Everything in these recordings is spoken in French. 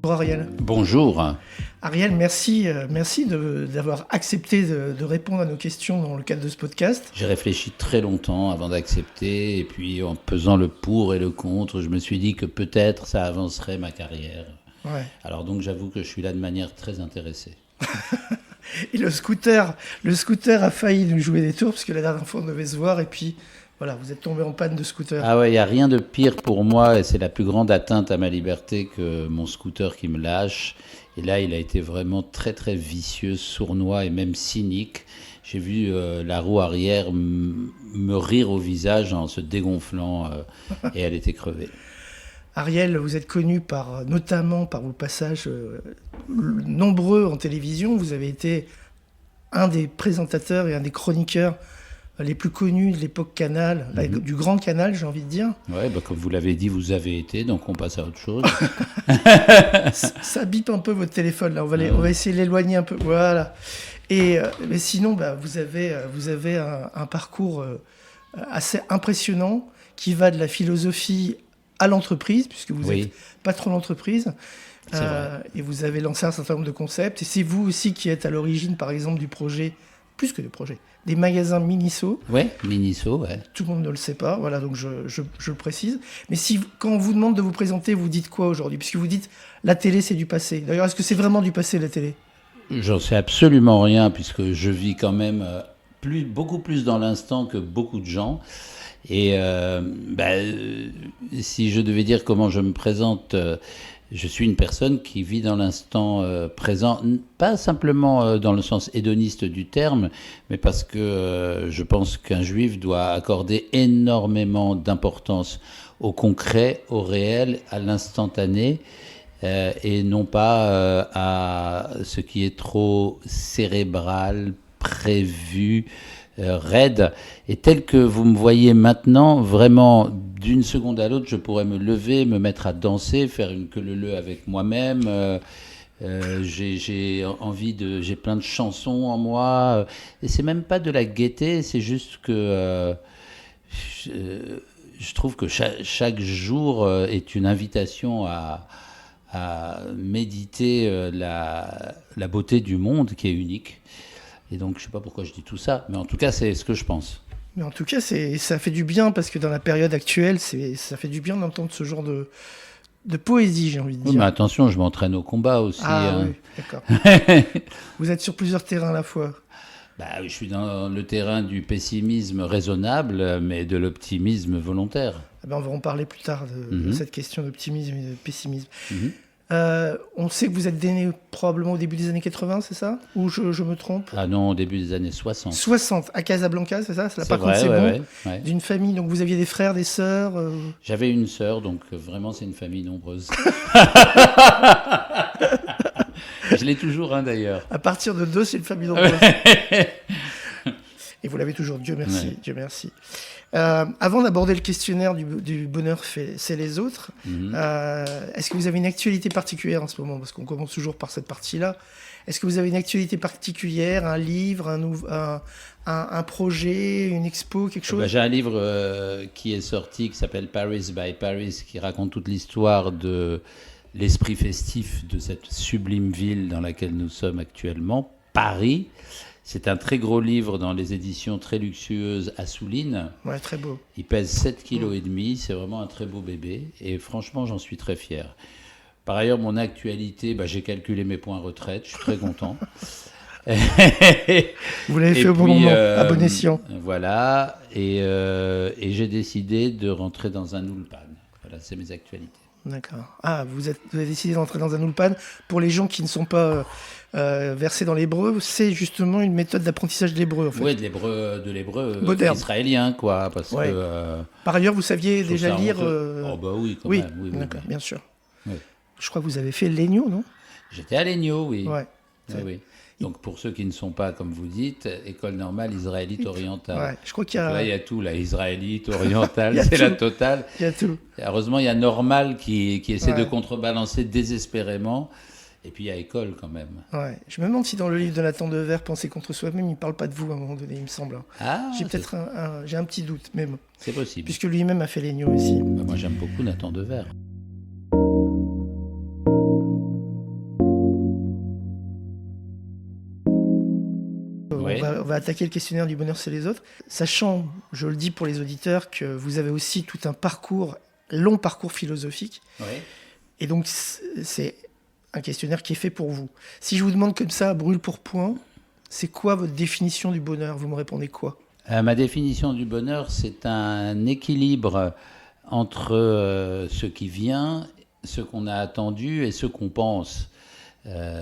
Bonjour Ariel. Bonjour. Ariel, merci d'avoir accepté de répondre à nos questions dans le cadre de ce podcast. J'ai réfléchi très longtemps avant d'accepter, et puis en pesant le pour et le contre, je me suis dit que peut-être ça avancerait ma carrière. Ouais. Alors donc j'avoue que je suis là de manière très intéressée. Et le scooter a failli nous jouer des tours, parce que la dernière fois on devait se voir, et puis voilà, vous êtes tombé en panne de scooter. Ah ouais, il n'y a rien de pire pour moi, et c'est la plus grande atteinte à ma liberté que mon scooter qui me lâche. Et là, il a été vraiment très très vicieux, sournois et même cynique. J'ai vu la roue arrière me rire au visage en se dégonflant, et elle était crevée. Ariel, vous êtes connu notamment par vos passages nombreux en télévision. Vous avez été un des présentateurs et un des chroniqueurs les plus connus de l'époque Canal, du grand Canal, j'ai envie de dire. Ouais, bah, comme vous l'avez dit, vous avez été, donc on passe à autre chose. Ça bip un peu votre téléphone, là. On va essayer de l'éloigner un peu. Voilà. Mais sinon, vous avez un parcours assez impressionnant qui va de la philosophie à l'entreprise, puisque vous êtes patron d'entreprise. Et vous avez lancé un certain nombre de concepts. Et c'est vous aussi qui êtes à l'origine, par exemple, du projet, plus que du projet, des magasins Miniso. Oui, Miniso, ouais. Tout le monde ne le sait pas, voilà, donc je le précise. Mais quand on vous demande de vous présenter, vous dites quoi aujourd'hui ? Puisque vous dites, la télé, c'est du passé. D'ailleurs, est-ce que c'est vraiment du passé, la télé ? J'en sais absolument rien, puisque je vis quand même beaucoup plus dans l'instant que beaucoup de gens. Et si je devais dire comment je me présente, je suis une personne qui vit dans l'instant présent, pas simplement dans le sens hédoniste du terme, mais parce que je pense qu'un juif doit accorder énormément d'importance au concret, au réel, à l'instantané, et non pas à ce qui est trop cérébral, prévu, raide. Et tel que vous me voyez maintenant, vraiment, d'une seconde à l'autre, je pourrais me lever, me mettre à danser, faire une queue-leu avec moi-même. J'ai plein de chansons en moi. Et c'est même pas de la gaieté, c'est juste que je trouve que chaque jour est une invitation à méditer la beauté du monde qui est unique. Et donc, je ne sais pas pourquoi je dis tout ça, mais en tout cas, c'est ce que je pense. Mais en tout cas, ça fait du bien, parce que dans la période actuelle, ça fait du bien d'entendre ce genre de poésie, j'ai envie de dire. Oui, mais attention, je m'entraîne au combat aussi. Ah oui, d'accord. Vous êtes sur plusieurs terrains à la fois. Je suis dans le terrain du pessimisme raisonnable, mais de l'optimisme volontaire. On va en parler plus tard de cette question d'optimisme et de pessimisme. On sait que vous êtes né probablement au début des années 80, c'est ça ? Ou je me trompe ? Ah non, au début des années 60. 60, à Casablanca, c'est ça ? C'est par contre, c'est bon. Ouais. D'une famille, donc vous aviez des frères, des sœurs J'avais une sœur, donc vraiment c'est une famille nombreuse. Je l'ai toujours, d'ailleurs. À partir de 2, c'est une famille nombreuse. Et vous l'avez toujours, Dieu merci, ouais. Dieu merci. Avant d'aborder le questionnaire du bonheur c'est les autres, est-ce que vous avez une actualité particulière en ce moment ? Parce qu'on commence toujours par cette partie-là. Est-ce que vous avez une actualité particulière, un livre, un projet, une expo, quelque chose ? J'ai un livre qui est sorti, qui s'appelle Paris by Paris, qui raconte toute l'histoire de l'esprit festif de cette sublime ville dans laquelle nous sommes actuellement, Paris. C'est un très gros livre dans les éditions très luxueuses Assouline. Ouais, très beau. Il pèse 7,5 kg, c'est vraiment un très beau bébé. Et franchement, j'en suis très fier. Par ailleurs, mon actualité, j'ai calculé mes points retraite, je suis très content. Vous l'avez fait au bon moment, à bon escient. Voilà, et j'ai décidé de rentrer dans un ulpan. Voilà, c'est mes actualités. D'accord. Ah, vous avez décidé d'entrer dans un ulpan. Pour les gens qui ne sont pas versés dans l'hébreu, c'est justement une méthode d'apprentissage de l'hébreu, en fait. Oui, de l'hébreu moderne, israélien, quoi. Parce que, par ailleurs, vous saviez déjà lire Oh oui, quand même. Oui, d'accord, bien sûr. Oui. Je crois que vous avez fait l'EGNO, non ? J'étais à l'EGNO, oui. Ouais. Oui. Donc, pour ceux qui ne sont pas, comme vous dites, école normale israélite orientale. Ouais, je crois qu'il y a... Là, il y a tout, la israélite, orientale, c'est la totale. Il y a tout. Et heureusement, il y a normal qui essaie de contrebalancer désespérément. Et puis, il y a école, quand même. Ouais. Je me demande si dans le livre de Nathan Dever, Penser contre soi-même, il ne parle pas de vous à un moment donné, il me semble. J'ai peut-être j'ai un petit doute, même. C'est possible. Puisque lui-même a fait l'EGNO aussi. Moi, j'aime beaucoup Nathan Dever. va attaquer le questionnaire du bonheur chez les autres, sachant, je le dis pour les auditeurs, que vous avez aussi tout un long parcours philosophique. Oui. Et donc, c'est un questionnaire qui est fait pour vous. Si je vous demande comme ça, brûle pour point, c'est quoi votre définition du bonheur? Vous me répondez quoi? Ma définition du bonheur, c'est un équilibre entre ce qui vient, ce qu'on a attendu et ce qu'on pense.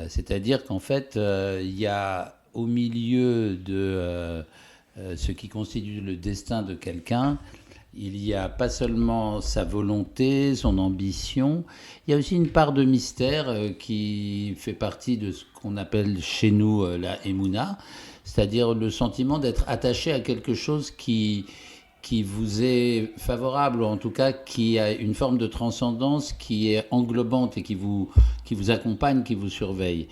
C'est-à-dire qu'en fait, il y a au milieu de ce qui constitue le destin de quelqu'un, il y a pas seulement sa volonté, son ambition, il y a aussi une part de mystère qui fait partie de ce qu'on appelle chez nous la Emouna, c'est-à-dire le sentiment d'être attaché à quelque chose qui vous est favorable, ou en tout cas qui a une forme de transcendance qui est englobante et qui vous accompagne, qui vous surveille.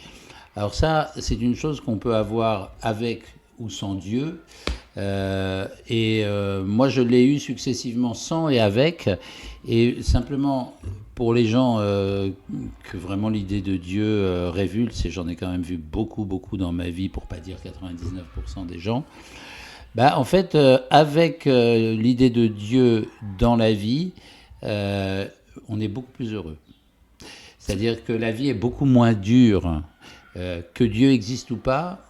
Alors ça, c'est une chose qu'on peut avoir avec ou sans Dieu. Moi, je l'ai eu successivement sans et avec. Et simplement, pour les gens que vraiment l'idée de Dieu révulse, et j'en ai quand même vu beaucoup, beaucoup dans ma vie, pour pas dire 99% des gens, en fait, avec l'idée de Dieu dans la vie, on est beaucoup plus heureux. C'est-à-dire que la vie est beaucoup moins dure. Que Dieu existe ou pas,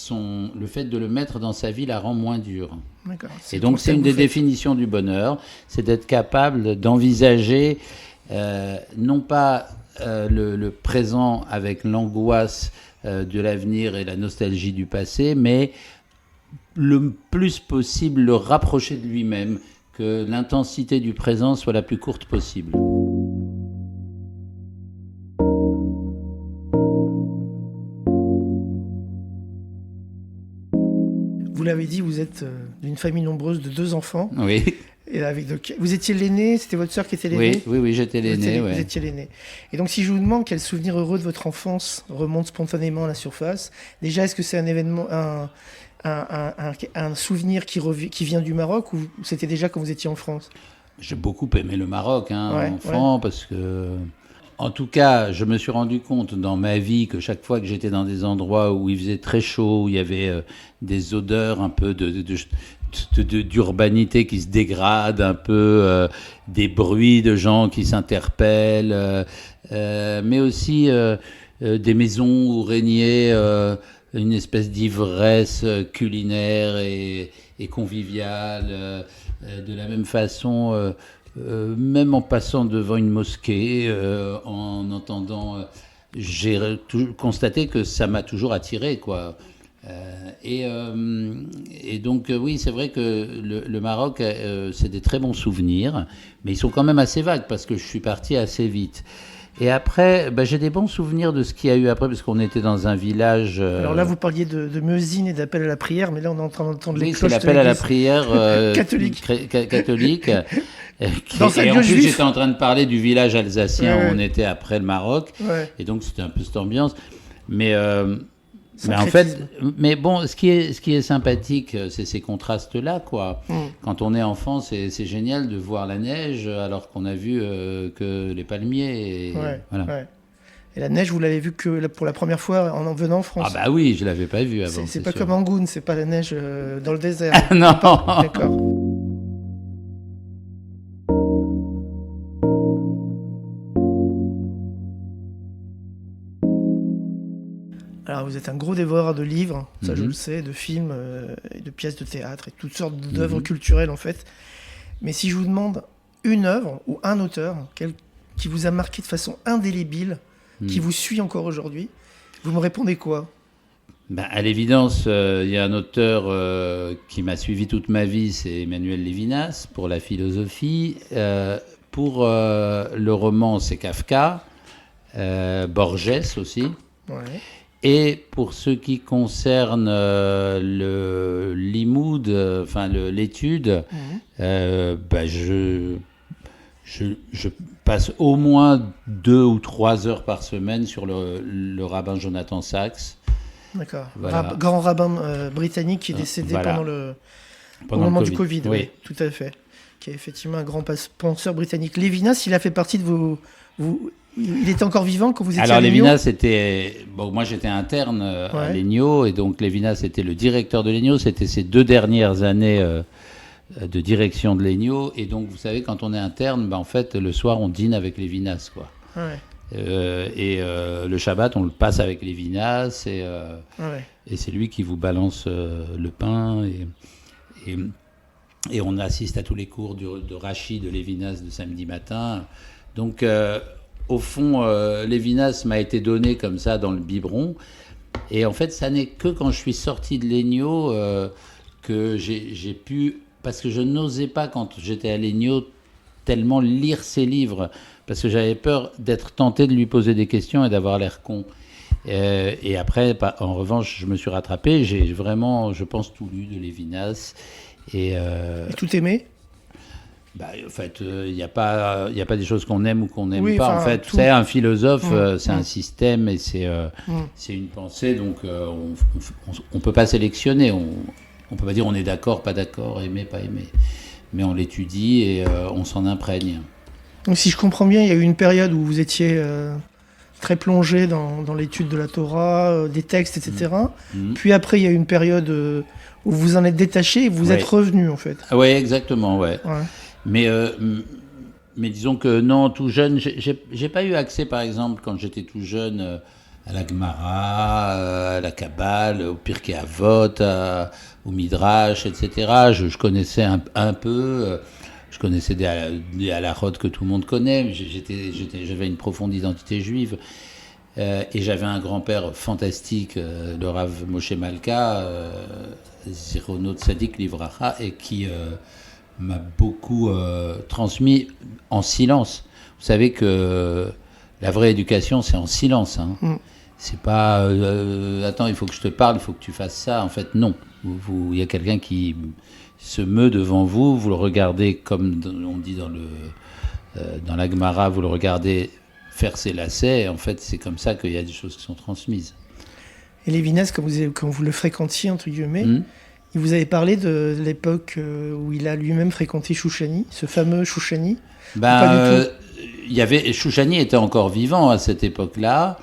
le fait de le mettre dans sa vie la rend moins dure. D'accord. Et donc, c'est une des définitions du bonheur, c'est d'être capable d'envisager non pas le présent avec l'angoisse de l'avenir et la nostalgie du passé, mais le plus possible le rapprocher de lui-même, que l'intensité du présent soit la plus courte possible. Vous l'avez dit, vous êtes d'une famille nombreuse de 2 enfants. Oui. Et vous étiez l'aîné, c'était votre sœur qui était l'aînée? Oui, j'étais l'aîné. Vous étiez l'aîné. Et donc, si je vous demande quel souvenir heureux de votre enfance remonte spontanément à la surface, déjà, est-ce que c'est un événement, un souvenir qui vient du Maroc, ou c'était déjà quand vous étiez en France? J'ai beaucoup aimé le Maroc, enfant, parce que... En tout cas, je me suis rendu compte dans ma vie que chaque fois que j'étais dans des endroits où il faisait très chaud, où il y avait des odeurs un peu d'urbanité qui se dégrade, un peu des bruits de gens qui s'interpellent, mais aussi des maisons où régnait une espèce d'ivresse culinaire et conviviale. De la même façon... même en passant devant une mosquée, en entendant, j'ai constaté que ça m'a toujours attiré, quoi. Et donc, oui, c'est vrai que le Maroc, c'est des très bons souvenirs, mais ils sont quand même assez vagues parce que je suis parti assez vite. Et après, j'ai des bons souvenirs de ce qu'il y a eu après, parce qu'on était dans un village... Alors là, vous parliez de muezzin et d'appel à la prière, mais là, on est en train d'entendre les cloches de l'église. C'est l'appel à la prière catholique. Catholique. Dans un et lieu en plus, juif. J'étais en train de parler du village alsacien où on était après le Maroc. Ouais. Et donc, c'était un peu cette ambiance. Mais en fait, ce qui est sympathique, c'est ces contrastes-là, quoi. Quand on est enfant, c'est génial de voir la neige alors qu'on a vu que les palmiers. Ouais. Et la neige, vous l'avez vue que pour la première fois en venant en France? Ah bah oui, je l'avais pas vue avant. C'est pas sûr. Comme Angoune, c'est pas la neige dans le désert. Non. D'accord. Alors, vous êtes un gros dévoreur de livres, ça je le sais, de films, et de pièces de théâtre et toutes sortes d'œuvres culturelles en fait. Mais si je vous demande une œuvre ou un auteur qui vous a marqué de façon indélébile, qui vous suit encore aujourd'hui, vous me répondez quoi? À l'évidence, il y a un auteur qui m'a suivi toute ma vie, c'est Emmanuel Levinas, pour la philosophie. Pour le roman, c'est Kafka, Borges aussi. Ouais. Et pour ce qui concerne le limoud, l'étude, je passe au moins 2 ou 3 heures par semaine sur le rabbin Jonathan Sacks. D'accord. Voilà. Grand rabbin britannique qui est décédé au moment du Covid. Oui, tout à fait. Qui est effectivement un grand penseur britannique. Lévinas, il a fait partie de Il était encore vivant quand vous étiez Alors à Legno? Lévinas était... Bon, moi j'étais interne à Legno, et donc Lévinas était le directeur de Legno. C'était ses 2 dernières années de direction de Legno. Et donc, vous savez, quand on est interne, en fait, le soir, on dîne avec Lévinas, quoi. Ouais. Le Shabbat, on le passe avec Lévinas, et c'est lui qui vous balance le pain, et on assiste à tous les cours de Rachi de Lévinas de samedi matin. Donc, au fond, Lévinas m'a été donné comme ça dans le biberon, et en fait, ça n'est que quand je suis sorti de Legno que j'ai pu, parce que je n'osais pas, quand j'étais à Legno, tellement lire ses livres, parce que j'avais peur d'être tenté de lui poser des questions et d'avoir l'air con. Et après, en revanche, je me suis rattrapé. J'ai vraiment, je pense, tout lu de Lévinas. Et tout aimé? En fait, il n'y a pas des choses qu'on aime ou qu'on n'aime Oui, pas. En fait, c'est un philosophe, c'est un système, et c'est une pensée. Donc, on peut pas sélectionner. On peut pas dire on est d'accord, pas d'accord, aimer, pas aimer. Mais on l'étudie et on s'en imprègne. Donc, si je comprends bien, il y a eu une période où vous étiez très plongé dans l'étude de la Torah, des textes, etc. Puis après, il y a eu une période où vous en êtes détaché et vous êtes revenu, en fait. Oui, exactement, ouais. Mais disons que non, tout jeune, j'ai pas eu accès, par exemple, quand j'étais tout jeune, à la Gemara, à la Kabbale, au Pirkei Avot, au Midrash, etc. Je connaissais un peu... Je connaissais des halachot que tout le monde connaît. J'avais une profonde identité juive. Et j'avais un grand-père fantastique, le Rav Moshe Malka, Zirono Tzadik Livracha, et qui m'a beaucoup transmis en silence. Vous savez que la vraie éducation, c'est en silence. Hein. C'est pas attends, il faut que je te parle, il faut que tu fasses ça. En fait, non. Il y a quelqu'un qui se meut devant vous, vous le regardez comme on dit dans la Gemara, vous le regardez faire ses lacets, et en fait c'est comme ça qu'il y a des choses qui sont transmises. Et Lévinas, quand vous le fréquentiez, entre guillemets, il vous avait parlé de l'époque où il a lui-même fréquenté Chouchani, ce fameux Chouchani? Pas du tout. Chouchani était encore vivant à cette époque-là.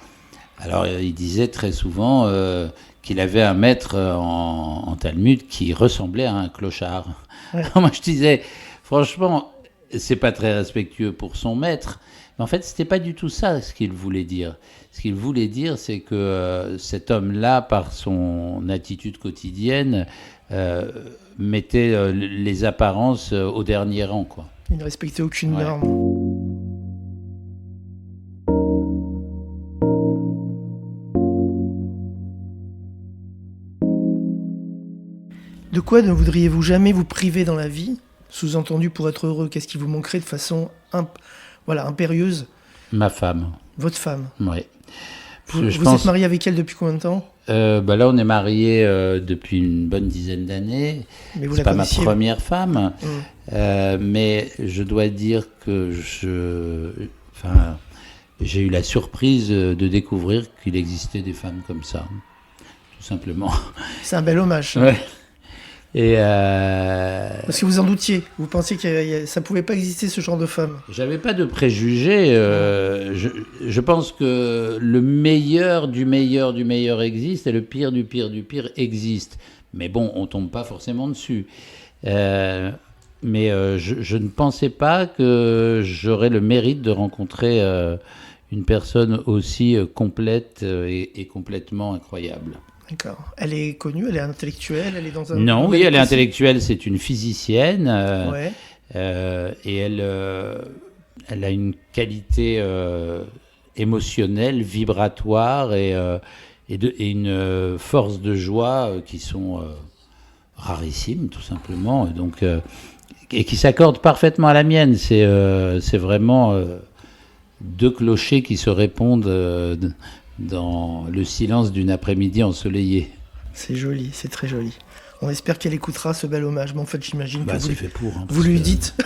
Alors il disait très souvent qu'il avait un maître en Talmud qui ressemblait à un clochard. Alors moi je disais, franchement, c'est pas très respectueux pour son maître, mais en fait c'était pas du tout ça ce qu'il voulait dire. Ce qu'il voulait dire, c'est que cet homme-là, par son attitude quotidienne, mettait les apparences au dernier rang, quoi. Il ne respectait aucune norme. De quoi ne voudriez-vous jamais vous priver dans la vie? Sous-entendu, pour être heureux, qu'est-ce qui vous manquerait de façon impérieuse? Ma femme. Votre femme? Oui. Vous êtes marié avec elle depuis combien de temps? Là, on est mariés depuis une bonne dizaine d'années. Mais vous la connaissiez? C'est pas ma première femme. Mais je dois dire que j'ai eu la surprise de découvrir qu'il existait des femmes comme ça. Tout simplement. C'est un bel hommage. Ouais. Et Parce que vous en doutiez, vous pensiez que ça pouvait pas exister ce genre de femme. J'avais pas de préjugés. Je pense que le meilleur du meilleur du meilleur existe et le pire du pire du pire existe. Mais bon, on tombe pas forcément dessus. Mais je ne pensais pas que j'aurais le mérite de rencontrer une personne aussi complète et complètement incroyable. D'accord. Elle est connue, elle est intellectuelle, elle est dans un... Non, oui, elle est intellectuelle, c'est une physicienne. Et elle a une qualité émotionnelle, vibratoire et une force de joie qui sont rarissimes, tout simplement. Donc, et qui s'accordent parfaitement à la mienne. C'est vraiment deux clochers qui se répondent dans le silence d'une après-midi ensoleillée. C'est joli, c'est très joli. On espère qu'elle écoutera ce bel hommage, mais en fait j'imagine que vous lui dites.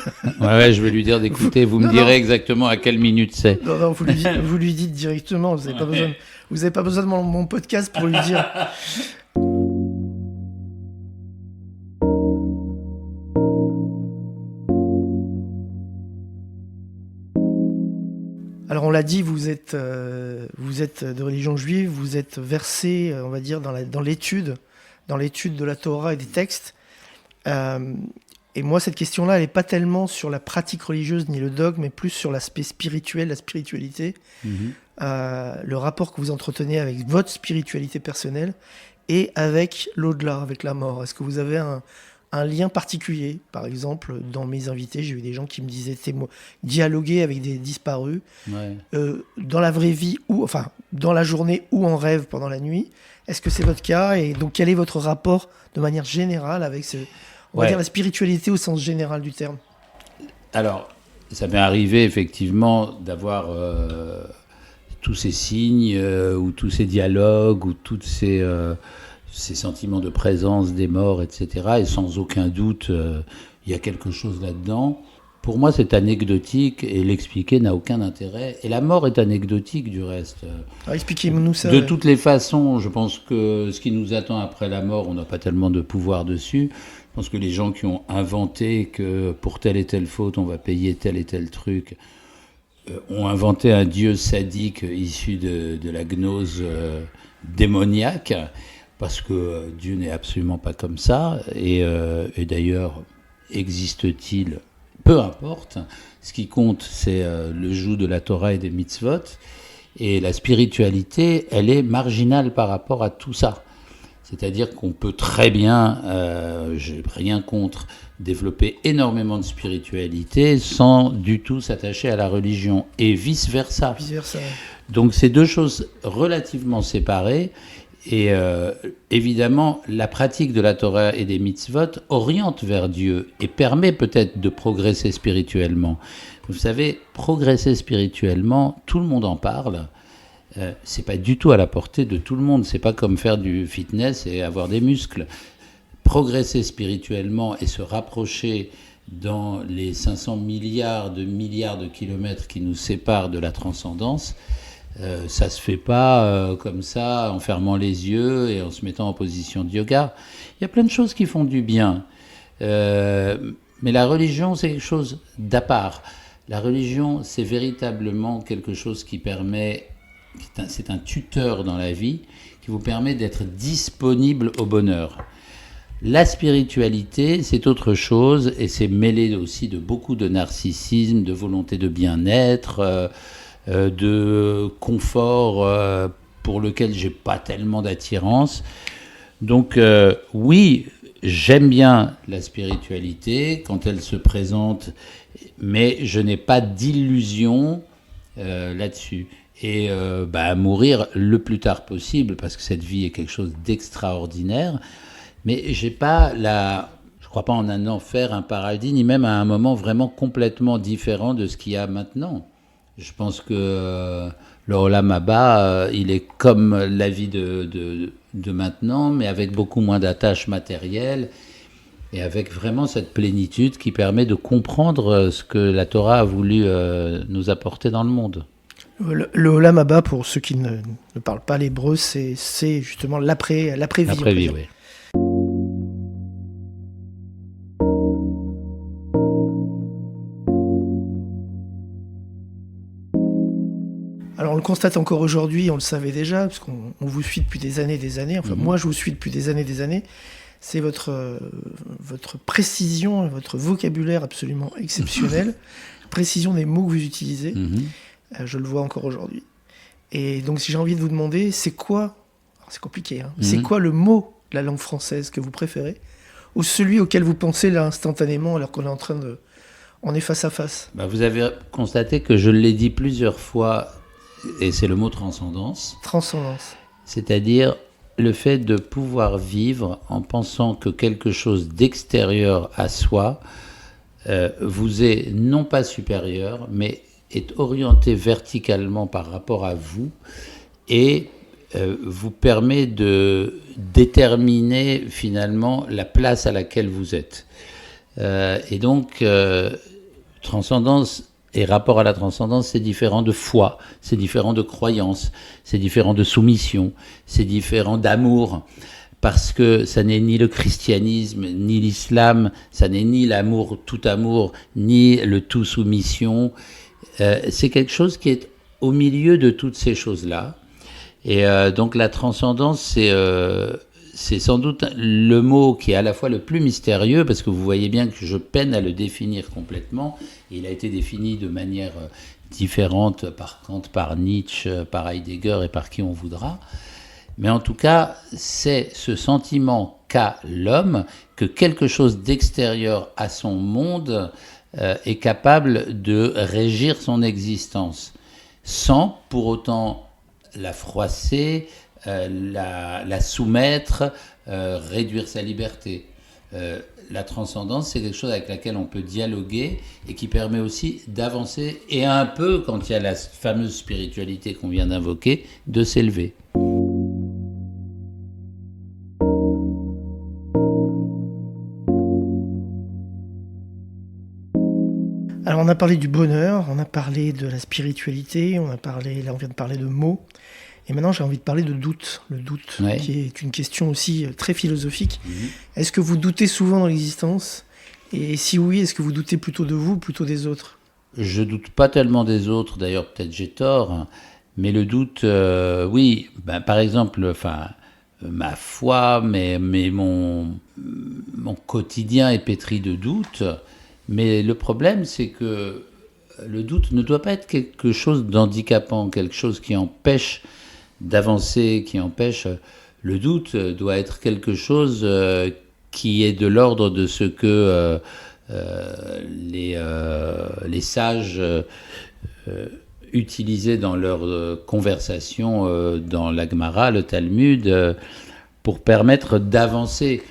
Ouais, je vais lui dire d'écouter, vous me direz exactement à quelle minute c'est. Non, vous lui dites directement, vous n'avez pas besoin de mon podcast pour lui dire. Alors on l'a dit, vous êtes de religion juive, vous êtes versé, on va dire, dans l'étude de la Torah et des textes. Et moi, cette question-là, elle n'est pas tellement sur la pratique religieuse ni le dogme, mais plus sur l'aspect spirituel, la spiritualité, le rapport que vous entretenez avec votre spiritualité personnelle et avec l'au-delà, avec la mort. Est-ce que vous avez un lien particulier? Par exemple, dans mes invités, j'ai eu des gens qui me disaient dialoguer avec des disparus, dans la vraie vie, ou enfin dans la journée ou en rêve pendant la nuit. Est-ce que c'est votre cas? Et donc, quel est votre rapport de manière générale avec on va dire la spiritualité au sens général du terme? Alors, ça m'est arrivé effectivement d'avoir tous ces signes ou tous ces dialogues ou tous ces sentiments de présence des morts, etc. Et sans aucun doute, il y a quelque chose là-dedans. Pour moi, c'est anecdotique et l'expliquer n'a aucun intérêt. Et la mort est anecdotique du reste. Alors, expliquez-nous ça. De toutes les façons, je pense que ce qui nous attend après la mort, on n'a pas tellement de pouvoir dessus. Je pense que les gens qui ont inventé que pour telle et telle faute, on va payer tel et tel truc, ont inventé un dieu sadique issu de la gnose démoniaque, parce que Dieu n'est absolument pas comme ça. Et d'ailleurs, existe-t-il ? Peu importe. Ce qui compte, c'est le joug de la Torah et des mitzvot. Et la spiritualité, elle est marginale par rapport à tout ça. C'est-à-dire qu'on peut très bien, j'ai rien contre, développer énormément de spiritualité sans du tout s'attacher à la religion et vice-versa. Vice-versa. Donc c'est deux choses relativement séparées. Et évidemment, la pratique de la Torah et des mitzvot oriente vers Dieu et permet peut-être de progresser spirituellement. Vous savez, progresser spirituellement, tout le monde en parle. C'est pas du tout à la portée de tout le monde. C'est pas comme faire du fitness et avoir des muscles. Progresser spirituellement et se rapprocher dans les 500 milliards de kilomètres qui nous séparent de la transcendance, ça se fait pas comme ça en fermant les yeux et en se mettant en position de yoga. Il y a plein de choses qui font du bien. Mais la religion, c'est quelque chose d'à part. La religion, c'est véritablement quelque chose qui permet... C'est un tuteur dans la vie qui vous permet d'être disponible au bonheur. La spiritualité, c'est autre chose et c'est mêlé aussi de beaucoup de narcissisme, de volonté de bien-être, de confort pour lequel j'ai pas tellement d'attirance. Donc oui, j'aime bien la spiritualité quand elle se présente, mais je n'ai pas d'illusion là-dessus. Et mourir le plus tard possible, parce que cette vie est quelque chose d'extraordinaire. Mais je crois pas en un enfer, un paradis, ni même à un moment vraiment complètement différent de ce qu'il y a maintenant. Je pense que le Olam Haba, il est comme la vie de maintenant, mais avec beaucoup moins d'attaches matérielles et avec vraiment cette plénitude qui permet de comprendre ce que la Torah a voulu nous apporter dans le monde. Le Olam Haba, pour ceux qui ne parlent pas l'hébreu, c'est justement l'après-vie. L'après-vie, oui. Alors on le constate encore aujourd'hui, on le savait déjà, parce qu'on vous suit depuis des années, enfin moi je vous suis depuis des années, c'est votre précision, votre vocabulaire absolument exceptionnel, précision des mots que vous utilisez. Je le vois encore aujourd'hui. Et donc, si j'ai envie de vous demander, c'est quoi, alors c'est compliqué, hein, c'est quoi le mot de la langue française que vous préférez, ou celui auquel vous pensez là instantanément alors qu'on est on est face à face? Vous avez constaté que je l'ai dit plusieurs fois, et c'est le mot transcendance. Transcendance. C'est-à-dire le fait de pouvoir vivre en pensant que quelque chose d'extérieur à soi vous est non pas supérieur, mais est orienté verticalement par rapport à vous et vous permet de déterminer finalement la place à laquelle vous êtes. Et donc, transcendance et rapport à la transcendance, c'est différent de foi, c'est différent de croyance, c'est différent de soumission, c'est différent d'amour. Parce que ça n'est ni le christianisme, ni l'islam, ça n'est ni l'amour, tout amour, ni le tout soumission. C'est quelque chose qui est au milieu de toutes ces choses-là. Et donc la transcendance, c'est sans doute le mot qui est à la fois le plus mystérieux, parce que vous voyez bien que je peine à le définir complètement. Il a été défini de manière différente par Kant, par Nietzsche, par Heidegger et par qui on voudra. Mais en tout cas, c'est ce sentiment qu'a l'homme, que quelque chose d'extérieur à son monde est capable de régir son existence, sans pour autant la froisser, la soumettre, réduire sa liberté. La transcendance, c'est quelque chose avec laquelle on peut dialoguer et qui permet aussi d'avancer et un peu, quand il y a la fameuse spiritualité qu'on vient d'invoquer, de s'élever. Alors on a parlé du bonheur, on a parlé de la spiritualité, on vient de parler de mots, et maintenant j'ai envie de parler de doute. Le doute, ouais, qui est une question aussi très philosophique. Est-ce que vous doutez souvent dans l'existence ? Et si oui, est-ce que vous doutez plutôt de vous ou plutôt des autres ? Je doute pas tellement des autres, d'ailleurs peut-être j'ai tort, mais le doute, oui, par exemple, ma foi, mais mon quotidien est pétri de doutes. Mais le problème, c'est que le doute ne doit pas être quelque chose d'handicapant, quelque chose qui empêche d'avancer, qui empêche. Le doute doit être quelque chose qui est de l'ordre de ce que les sages utilisaient dans leur conversation dans la Gemara, le Talmud, pour permettre d'avancer.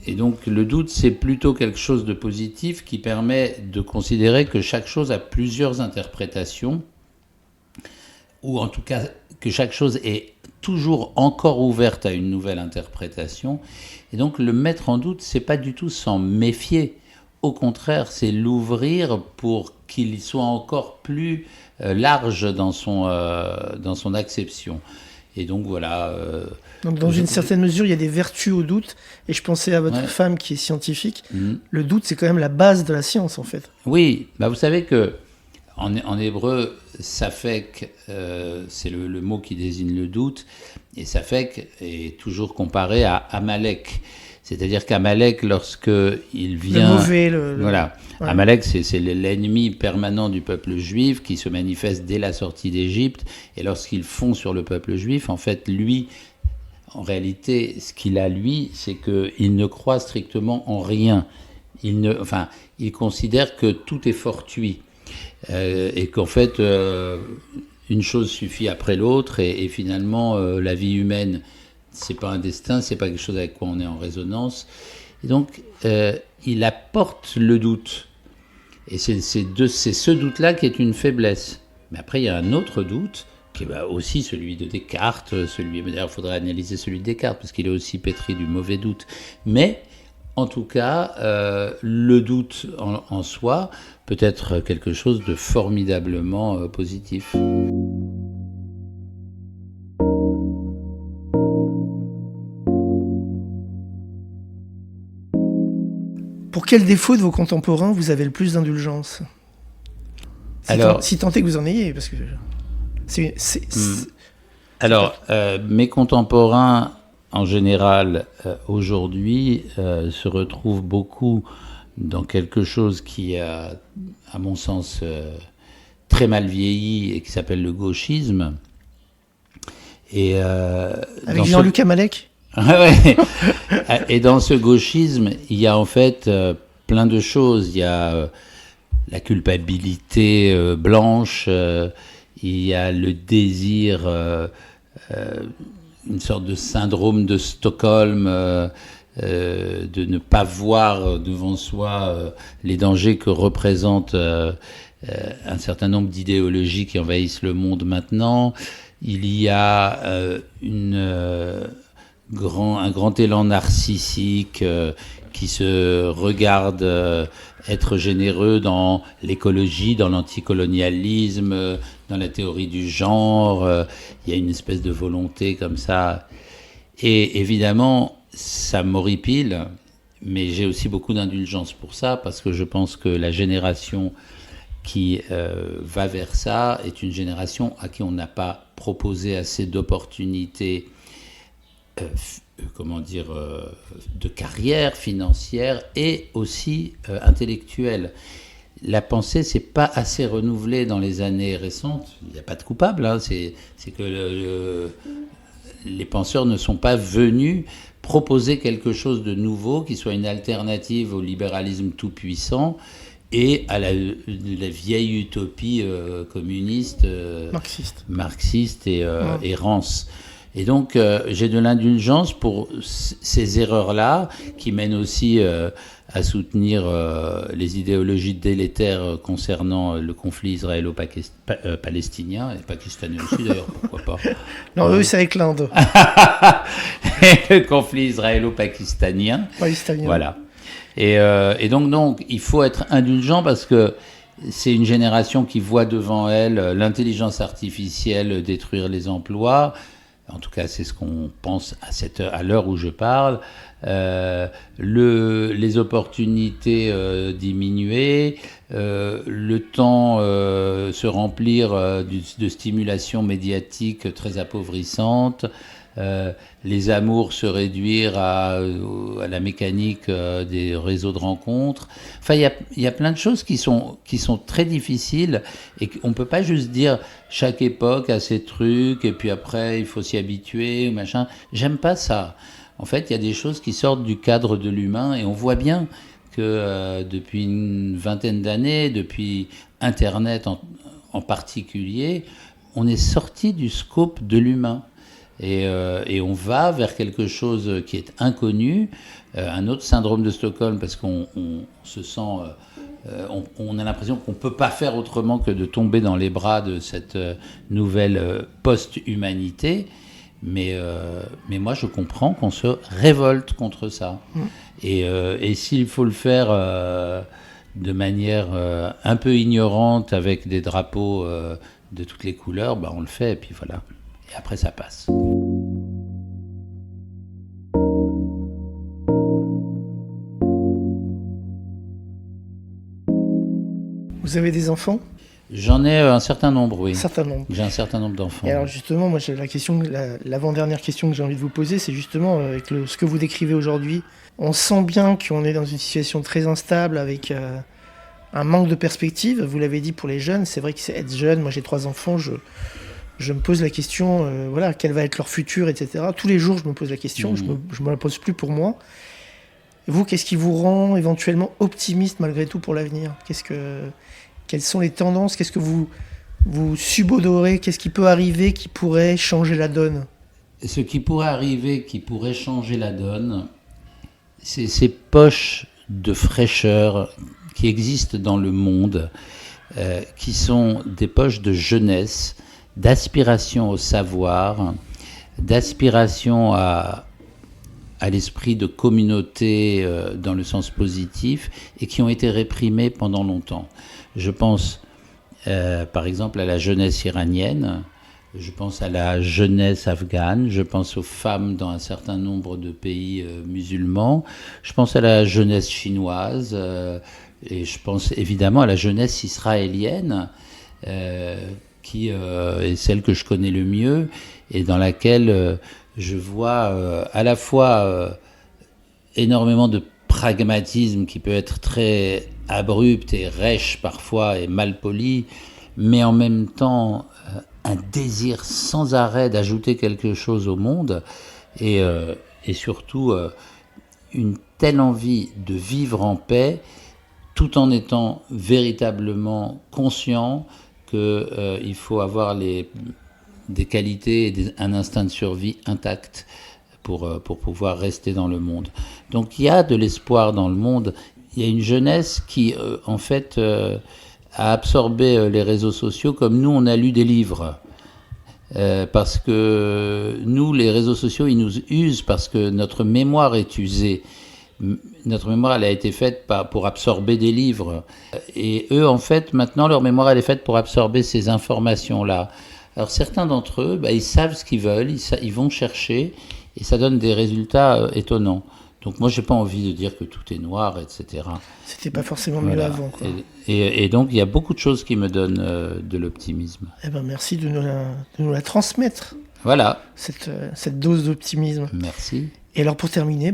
Et donc le doute, c'est plutôt quelque chose de positif qui permet de considérer que chaque chose a plusieurs interprétations, ou en tout cas que chaque chose est toujours encore ouverte à une nouvelle interprétation. Et donc le mettre en doute, c'est pas du tout s'en méfier. Au contraire, c'est l'ouvrir pour qu'il soit encore plus large dans son acception. Et donc voilà. Donc dans une certaine mesure, il y a des vertus au doute. Et je pensais à votre femme qui est scientifique. Le doute, c'est quand même la base de la science, en fait. Oui, vous savez que en hébreu, safek, c'est le mot qui désigne le doute. Et safek est toujours comparé à Amalek. C'est-à-dire qu'Amalek, lorsqu'il vient... Le mauvais, Voilà. Ouais. Amalek, c'est l'ennemi permanent du peuple juif qui se manifeste dès la sortie d'Égypte. Et lorsqu'il fond sur le peuple juif, en fait, lui, en réalité, ce qu'il a, lui, c'est qu'il ne croit strictement en rien. Il considère que tout est fortuit. Et qu'en fait, une chose suffit après l'autre. Et finalement, la vie humaine... c'est pas un destin, c'est pas quelque chose avec quoi on est en résonance. Et donc, il apporte le doute. Et c'est ce doute-là qui est une faiblesse. Mais après, il y a un autre doute, qui est aussi celui de Descartes. D'ailleurs, il faudrait analyser celui de Descartes, parce qu'il est aussi pétri du mauvais doute. Mais, en tout cas, le doute en soi peut être quelque chose de formidablement positif. Pour quel défaut de vos contemporains vous avez le plus d'indulgence ? Si tant est que vous en ayez, parce que Alors, mes contemporains, en général, aujourd'hui, se retrouvent beaucoup dans quelque chose qui a, à mon sens, très mal vieilli et qui s'appelle le gauchisme. Et, avec Jean-Luc Amalek ? Ouais. Et dans ce gauchisme, il y a en fait plein de choses. Il y a la culpabilité blanche, il y a le désir, une sorte de syndrome de Stockholm, de ne pas voir devant soi les dangers que représentent un certain nombre d'idéologies qui envahissent le monde maintenant. Il y a un grand élan narcissique qui se regarde être généreux dans l'écologie, dans l'anticolonialisme, dans la théorie du genre. Il y a une espèce de volonté comme ça. Et évidemment, ça m'horripile, mais j'ai aussi beaucoup d'indulgence pour ça, parce que je pense que la génération qui va vers ça est une génération à qui on n'a pas proposé assez d'opportunités, de carrière financière et aussi intellectuelle. La pensée s'est pas assez renouvelée dans les années récentes. Il n'y a pas de coupable, hein. C'est que les penseurs ne sont pas venus proposer quelque chose de nouveau qui soit une alternative au libéralisme tout-puissant et à la vieille utopie communiste, marxiste et rance. Et donc, j'ai de l'indulgence pour ces erreurs-là, qui mènent aussi à soutenir les idéologies délétères concernant le conflit israélo-palestinien, et pakistanais aussi d'ailleurs, pourquoi pas. Non, eux, c'est avec l'Inde. Le conflit israélo-pakistanien. Voilà. Et donc, il faut être indulgent parce que c'est une génération qui voit devant elle l'intelligence artificielle détruire les emplois. En tout cas, c'est ce qu'on pense à l'heure où je parle. Les opportunités diminuer, le temps se remplir de stimulation médiatique très appauvrissante, les amours se réduire à la mécanique des réseaux de rencontres. Enfin, il y a plein de choses qui sont très difficiles et qu'on ne peut pas juste dire chaque époque a ses trucs et puis après il faut s'y habituer, machin. J'aime pas ça. En fait, il y a des choses qui sortent du cadre de l'humain et on voit bien que depuis une vingtaine d'années, depuis Internet en particulier, on est sorti du scope de l'humain. Et on va vers quelque chose qui est inconnu, un autre syndrome de Stockholm, parce qu'on se sent, on a l'impression qu'on ne peut pas faire autrement que de tomber dans les bras de cette nouvelle post-humanité. Mais moi, je comprends qu'on se révolte contre ça. Et s'il faut le faire de manière un peu ignorante, avec des drapeaux de toutes les couleurs, on le fait, et puis voilà. Et après, ça passe. Vous avez des enfants ? J'en ai un certain nombre, oui. Un certain nombre. J'ai un certain nombre d'enfants. Et alors justement, moi, j'ai l'avant-dernière question que j'ai envie de vous poser, c'est justement avec ce que vous décrivez aujourd'hui. On sent bien qu'on est dans une situation très instable, avec un manque de perspective. Vous l'avez dit pour les jeunes, c'est vrai que c'est être jeune. Moi, j'ai 3 enfants, je me pose la question, quel va être leur futur, etc. Tous les jours, je me pose la question, je me la pose plus pour moi. Vous, qu'est-ce qui vous rend éventuellement optimiste malgré tout pour l'avenir ? Quelles sont les tendances ? Qu'est-ce que vous subodorez ? Qu'est-ce qui peut arriver qui pourrait changer la donne ? Ce qui pourrait arriver, qui pourrait changer la donne, c'est ces poches de fraîcheur qui existent dans le monde, qui sont des poches de jeunesse, d'aspiration au savoir, d'aspiration à l'esprit de communauté dans le sens positif, et qui ont été réprimées pendant longtemps. Je pense par exemple à la jeunesse iranienne, je pense à la jeunesse afghane, je pense aux femmes dans un certain nombre de pays musulmans, je pense à la jeunesse chinoise, et je pense évidemment à la jeunesse israélienne, qui est celle que je connais le mieux et dans laquelle je vois à la fois énormément de pragmatisme qui peut être très abrupt et rêche parfois et mal poli, mais en même temps un désir sans arrêt d'ajouter quelque chose au monde et surtout une telle envie de vivre en paix tout en étant véritablement conscient qu'il faut avoir des qualités et un instinct de survie intact pour pouvoir rester dans le monde. Donc il y a de l'espoir dans le monde. Il y a une jeunesse qui, en fait, a absorbé les réseaux sociaux comme nous, on a lu des livres. Parce que nous, les réseaux sociaux, ils nous usent parce que notre mémoire est usée. Notre mémoire, elle a été faite pour absorber des livres. Et eux, en fait, maintenant, leur mémoire, elle est faite pour absorber ces informations-là. Alors, certains d'entre eux, ils savent ce qu'ils veulent, ils vont chercher, et ça donne des résultats étonnants. Donc moi, j'ai pas envie de dire que tout est noir, etc. C'était pas forcément mieux avant, quoi. Et donc, il y a beaucoup de choses qui me donnent de l'optimisme. Eh ben, merci de nous la transmettre, Voilà. cette dose d'optimisme. Merci. Et alors, pour terminer,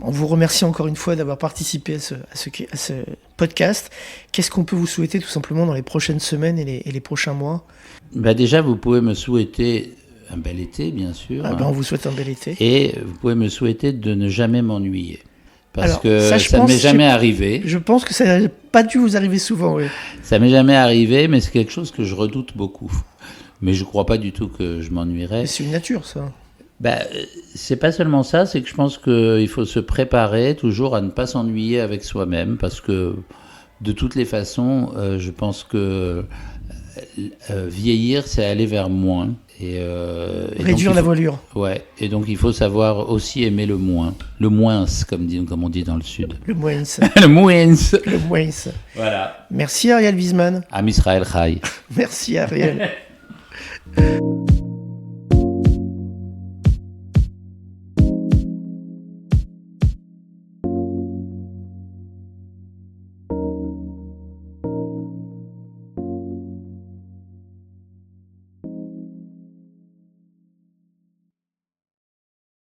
on vous remercie encore une fois d'avoir participé à ce podcast. Qu'est-ce qu'on peut vous souhaiter tout simplement dans les prochaines semaines et les prochains mois ? Déjà, vous pouvez me souhaiter un bel été, bien sûr. On vous souhaite un bel été. Et vous pouvez me souhaiter de ne jamais m'ennuyer. Parce Alors, que ça ne m'est jamais arrivé. Je pense que ça n'a pas dû vous arriver souvent, oui. Ça m'est jamais arrivé, mais c'est quelque chose que je redoute beaucoup. Mais je ne crois pas du tout que je m'ennuierais. Mais c'est une nature, ça. C'est pas seulement ça, c'est que je pense qu'il faut se préparer toujours à ne pas s'ennuyer avec soi-même, parce que de toutes les façons, je pense que vieillir, c'est aller vers moins. Réduire la voilure. Ouais, et donc il faut savoir aussi aimer le moins. Le moins, comme on dit dans le Sud. Le moins. Le moins. Le moins. Voilà. Merci Ariel Wiesman. Am Israël Chai. Merci Ariel.